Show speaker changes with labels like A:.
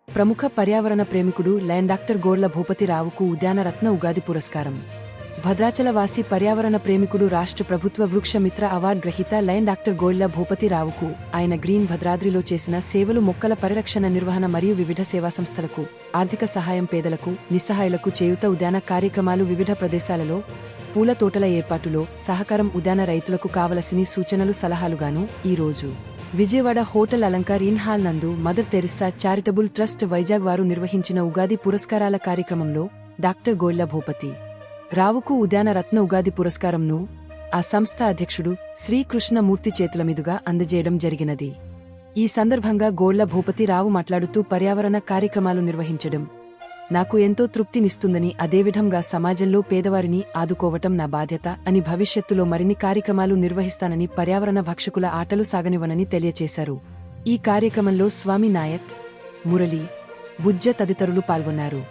A: ప్రముఖ పర్యావరణ ప్రేమికుడు lion doctor Golla భూపతిరావుకు ఉద్యానరత్న Ugadi పురస్కారం. భద్రాచలవాసి పర్యావరణ ప్రేమికుడు రాష్ట్ర ప్రభుత్వ వృక్ష మిత్ర అవార్డు గ్రహీత లయన్ డాక్టర్ గోళ్ల భూపతిరావుకు ఆయన గ్రీన్ భద్రాద్రిలో చేసిన సేవలు, మొక్కల పరిరక్షణ, నిర్వహణ మరియు వివిధ సేవా సంస్థలకు ఆర్థిక సహాయం, పేదలకు, నిస్సహాయులకు చేయూత, ఉద్యాన కార్యక్రమాలు, వివిధ ప్రదేశాలలో పూల తోటల ఏర్పాటులో సహకారం, ఉద్యాన రైతులకు కావలసిన సూచనలు, సలహాలుగాను ఈరోజు Vijayawada hotel Alankar inn hall నందు mother Teresa charitable trust Vizag వారు నిర్వహించిన ఉగాది పురస్కారాల కార్యక్రమంలో డాక్టర్ గోళ్ల భూపతి రావుకు ఉద్యాన రత్న ఉగాది పురస్కారంను ఆ సంస్థ అధ్యక్షుడు శ్రీ కృష్ణమూర్తి చేతుల మీదుగా అందజేయడం జరిగినది. ఈ సందర్భంగా గోళ్ల భూపతి రావు మాట్లాడుతూ, పర్యావరణ కార్యక్రమాలు నిర్వహించడం నాకు ఎంతో తృప్తినిస్తుందని, అదేవిధంగా సమాజంలో పేదవారిని ఆదుకోవటం నా బాధ్యత అని, భవిష్యత్తులో మరిన్ని కార్యక్రమాలు నిర్వహిస్తానని, పర్యావరణ భక్షకుల ఆటలు సాగనివ్వనని తెలియచేశారు. ఈ కార్యక్రమంలో స్వామి నాయక్, మురళి, బుజ్జ తదితరులు పాల్గొన్నారు.